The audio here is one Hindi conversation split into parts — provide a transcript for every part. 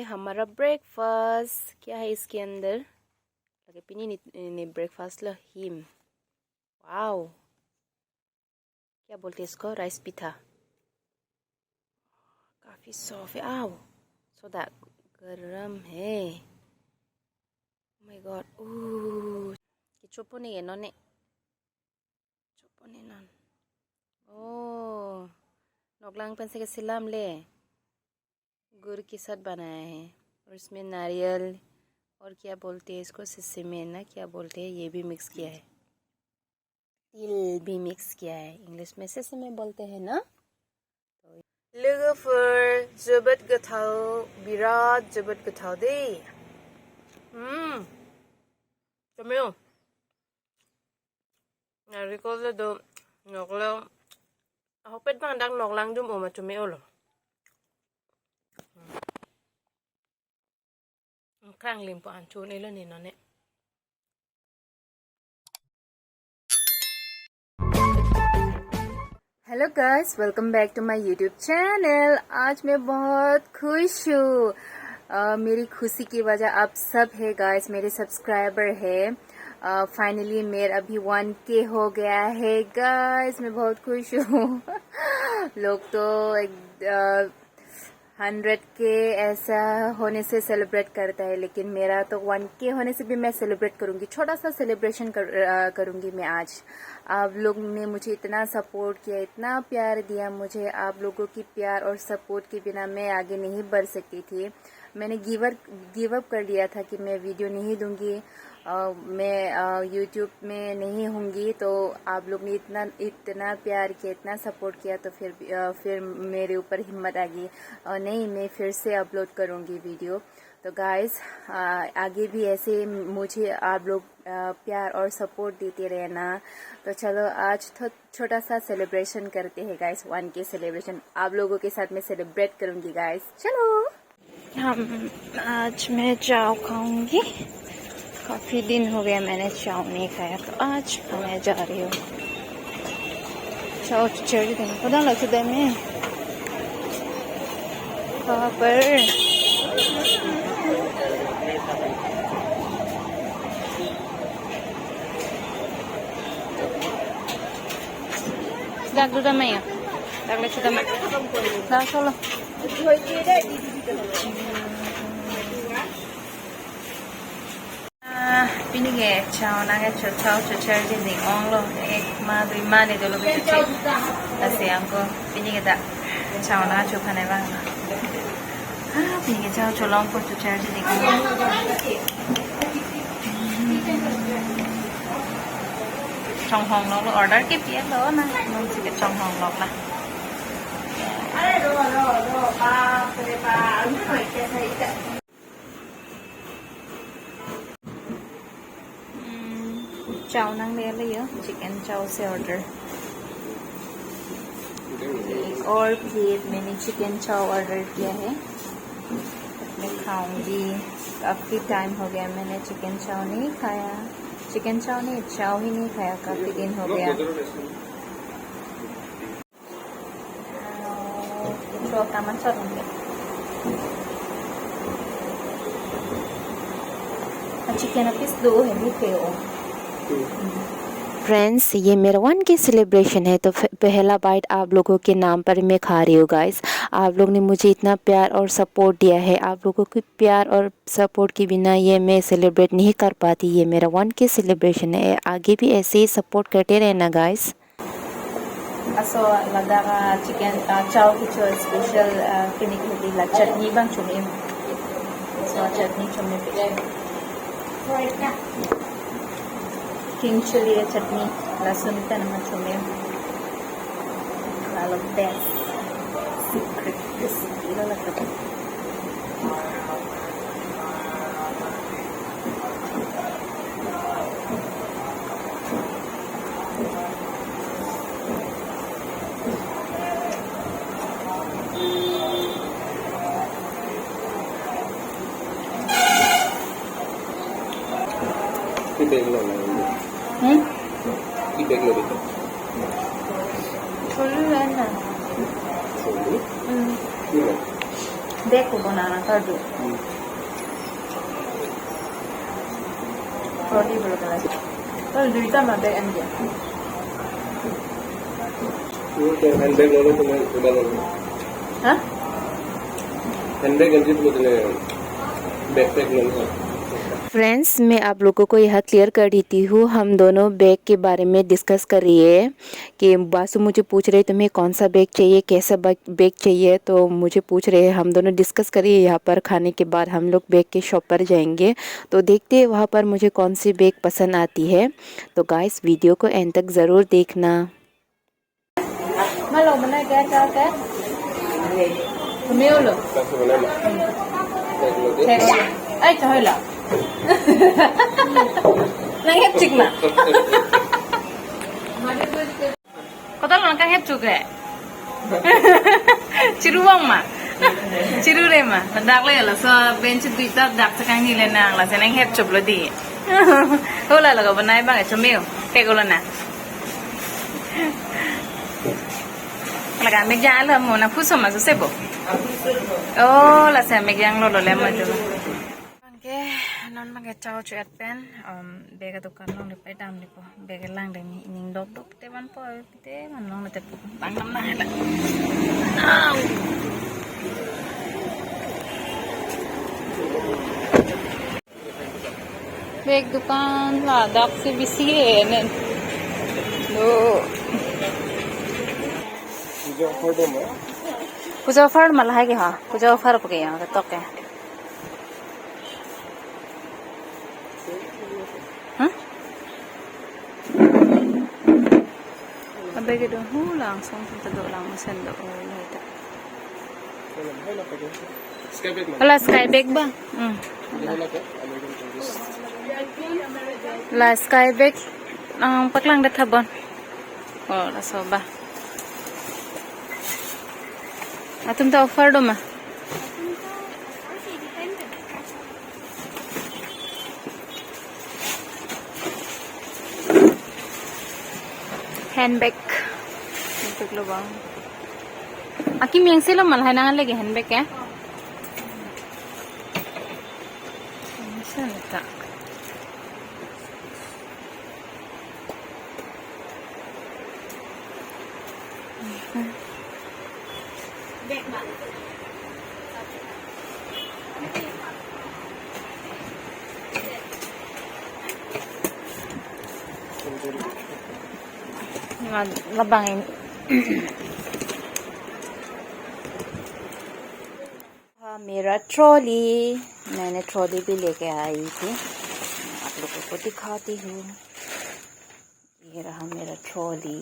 हमारा ब्रेकफास्ट। क्या है इसके अंदर? लगे पिनी ने ब्रेकफास्ट लो हिम। वाओ, क्या बोलते हैं इसको? राइस पिठा। काफी सॉफ्ट है। आओ सोदा गरम है। My God. ओह, कि चोपो नहीं है नोने। चोपो नहीं नॉन। ओह, नोगलांग पेंसे के सिलाम ले गुड़ के साथ बनाया है, और इसमें नारियल और क्या बोलते हैं इसको, सिसमे ना क्या बोलते हैं, ये भी मिक्स किया है। तिल भी मिक्स किया है। इंग्लिश में सिसमे बोलते हैं ना। लोगोफोर जोबोद गोथाव, बिराद जोबोद गोथाव दे। जमेयो नारिकलजों नगलाव हपेट बांदां नगलां दुम ओमा जमेयो लो Krang limpo anchu nilo ni none. Hello guys, welcome back to my YouTube channel. आज मैं बहुत खुश हूँ। मेरी खुशी की वजह आप सब है गाइस, मेरे सब्सक्राइबर है। फाइनली मेरा अभी 1K हो गया है गाइस, मैं बहुत खुश हूँ। लोग तो 100K ऐसा होने से सेलिब्रेट करता है, लेकिन मेरा तो 1K होने से भी मैं सेलिब्रेट करूँगी। छोटा सा सेलिब्रेशन करूँगी मैं आज। आप लोग ने मुझे इतना सपोर्ट किया, इतना प्यार दिया मुझे। आप लोगों की प्यार और सपोर्ट के बिना मैं आगे नहीं बढ़ सकती थी। मैंने गिव अप कर दिया था कि मैं वीडियो नहीं दूंगी, मैं यूट्यूब में नहीं होंगी। तो आप लोग ने इतना प्यार किया, इतना सपोर्ट किया, तो फिर मेरे ऊपर हिम्मत आ गई, और नहीं, मैं फिर से अपलोड करूँगी वीडियो। तो गाइस, आगे भी ऐसे मुझे आप लोग प्यार और सपोर्ट देते रहना। तो चलो आज छोटा सा सेलिब्रेशन करते हैं गाइस, 1K सेलिब्रेशन आप लोगों के साथ मैं सेलिब्रेट करूँगी गाइस। चलो आज मैं चाव खाऊंगी। काफ़ी दिन हो गया मैंने चाव नहीं खाया, तो आज मैं जा रही हूँ चाव चढ़ देने। पता लगता है मैं कहाँ पर। Dak dulu mai ya. Dak le sudah mai. Dak solo. Pinige chao na ke chao char je ding ong lo ek ma dui ma ne dolo be che. Ase angko pinige da chao na chu khane ba. Pinige chao cholong ko char je ding. Trong hong lọc order cái phía đó nè, mình chỉ trong hong lọc nè. Chao năng ले लियो, चिकन चाव से ऑर्डर। एक और प्लेट मैंने चिकन चाव ऑर्डर किया है, मैं खाऊंगी। काफ़ी टाइम हो गया मैंने चिकन चाव नहीं खाया। चिकन चाव नहीं, चाव ही नहीं खाया, काफ़ी दिन हो गया। चिकन पीस 2 है भी फ्रेंड्स, ये मेरा 1K सेलिब्रेशन है, तो पहला बाइट आप लोगों के नाम पर मैं खा रही हूँ गाइस। आप लोग ने मुझे इतना प्यार और सपोर्ट दिया है, आप लोगों के प्यार और सपोर्ट के बिना ये मैं सेलिब्रेट नहीं कर पाती। ये मेरा 1K सेलिब्रेशन है, आगे भी ऐसे ही सपोर्ट करते रहना गाइस। असो लगा चिकन चाव की जो स्पेशल फिनिक होती है चटनी बन चुके, सो चटनी चुमे पे King chili chutney, lasun ka naman chumem. Lalo best secret recipe na ito. Ibig lo dito. Cholo na. Cholo? Kilo? Bag को बनाना कर दो ट्रॉली बोलो कल दुईटा में बैग एन दिया हैंडबैग लो तुम्हें उड़ा लो हाँ हैंडबैग गंजी तो तुम्हें बैकपैक लो फ्रेंड्स मैं आप लोगों को यह क्लियर कर देती हूँ हम दोनों बैग के बारे में डिस्कस कर रही है कि बासु मुझे पूछ रहे तुम्हें कौन सा बैग चाहिए कैसा बैग चाहिए तो मुझे पूछ रहे हैं हम दोनों डिस्कस करिए यहाँ पर खाने के बाद हम लोग बैग के शॉप पर जाएंगे तो देखते हैं वहाँ पर मुझे कौन सी बैग पसंद आती है तो गाइस वीडियो को एंड तक ज़रूर देखना Ay, trời lạ. Nang hep chik mà. Có tao là hep chuk rẹ. Chiruang mà. Chiru re mà. Dak le là so bench tui ta dak sa kang ni le nang la sa nang hep chup lo di. Ho la ga banai ba ga chomeo. Ke ko la na. La ga me ja la mo na phuso ma so sebo. Oh, là sẽ make yang lo lem aja. Oke, non pakai caw cuat pen, bega tukar nong di pedam di po, bega lang deh ni ning dok dok teman po, teman nong di tepu, bang nam nah ada. Beg dukan ladak si bisien. Do. पूजा ऑफर मला है कि हाँ पूजा ऑफर पे यहाँ तो क्या हाँ अबे के दो हूँ langsung kita do langsung do lah itu lah sky bag ba lah sky bag ang paklang dah thabon oh lah soba तुम तो ऑफर दो मैं हैंडबैग देख लो बांग आकी मियंग से लो मल है ना लगे हैंडबैग क्या ऐसा labangin हाँ मेरा ट्रॉली मैंने ट्रॉली भी लेके आई थी आप लोगों को दिखाती हूँ ये रहा मेरा ट्रॉली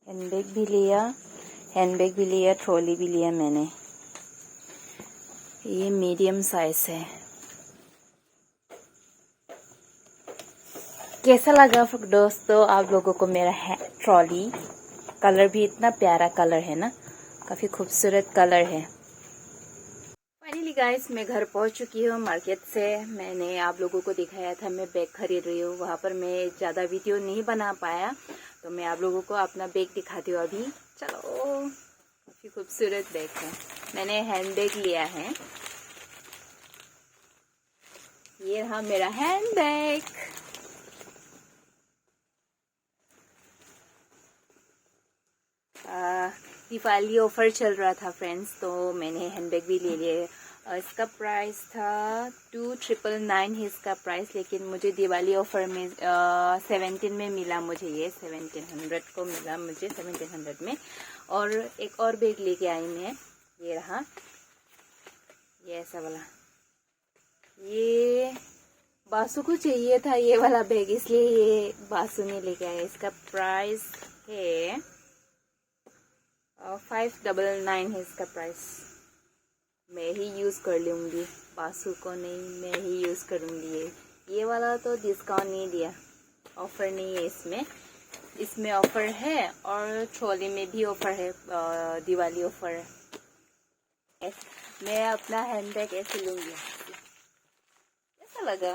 हैंडबैग भी लिया ट्रॉली भी लिया मैंने ये मीडियम साइज है कैसा लगा दोस्तों आप लोगों को मेरा ट्रॉली कलर भी इतना प्यारा कलर है ना काफी खूबसूरत कलर है फाइनली गाइस मैं घर पहुंच चुकी हूँ मार्केट से मैंने आप लोगों को दिखाया था मैं बैग खरीद रही हूँ वहाँ पर मैं ज़्यादा वीडियो नहीं बना पाया तो मैं आप लोगों को अपना बैग दिखाती हूँ अभी चलो काफी खूबसूरत बैग है मैंने हैंड बैग लिया है ये रहा मेरा हैंड बैग दिवाली ऑफर चल रहा था फ्रेंड्स तो मैंने हैंडबैग भी ले लिया इसका प्राइस था 2999 है इसका प्राइस लेकिन मुझे दिवाली ऑफर में 17 में मिला मुझे ये 1700 को मिला मुझे 1700 में और एक और बैग लेके आई मैं ये रहा ये ऐसा वाला ये बासु को चाहिए था ये वाला बैग इसलिए ये बासु ने लेके आया इसका प्राइस है 599 है इसका प्राइस मैं ही यूज़ कर लूँगी बासु को नहीं मैं ही यूज़ करूँगी ये वाला तो डिस्काउंट नहीं दिया ऑफ़र नहीं है इसमें ऑफ़र है और ट्रॉली में भी ऑफ़र है दिवाली ऑफ़र है मैं अपना हैंडबैग ऐसे लूँगी कैसा लगा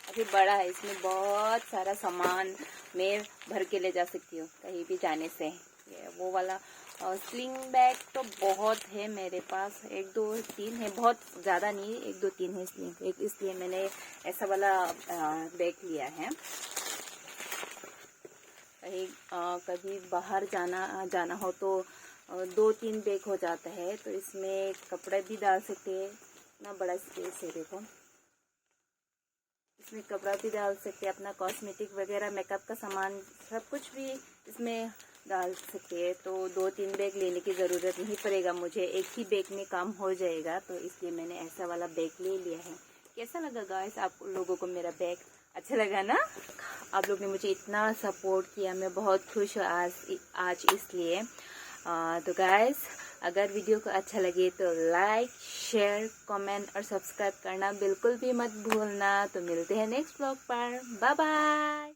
अभी बड़ा है इसमें बहुत सारा सामान मैं भर के ले जा सकती हूँ कहीं भी जाने से ये वो वाला स्लिंग बैग तो बहुत है मेरे पास, 1 2 3 है, बहुत ज़्यादा नहीं, 1 2 3 है स्लिंग बैग, इसलिए मैंने ऐसा वाला बैग लिया है। कहीं कभी बाहर जाना हो तो 2 3 बैग हो जाता है, तो इसमें कपड़े भी डाल सकते हैं। इतना बड़ा स्पेस है, देखो इसमें कपड़ा भी डाल सकते हैं, अपना कॉस्मेटिक वगैरह मेकअप का सामान सब कुछ भी इसमें डाल सकते हैं। तो 2 3 बैग लेने की ज़रूरत नहीं पड़ेगा मुझे, एक ही बैग में काम हो जाएगा, तो इसलिए मैंने ऐसा वाला बैग ले लिया है। कैसा लगा गाइस आप लोगों को मेरा बैग? अच्छा लगा ना? आप लोग ने मुझे इतना सपोर्ट किया, मैं बहुत खुश हूँ आज इसलिए। तो गाइस अगर वीडियो को अच्छा लगे तो लाइक शेयर कमेंट और सब्सक्राइब करना बिल्कुल भी मत भूलना। तो मिलते हैं नेक्स्ट व्लॉग पर, बाय बाय।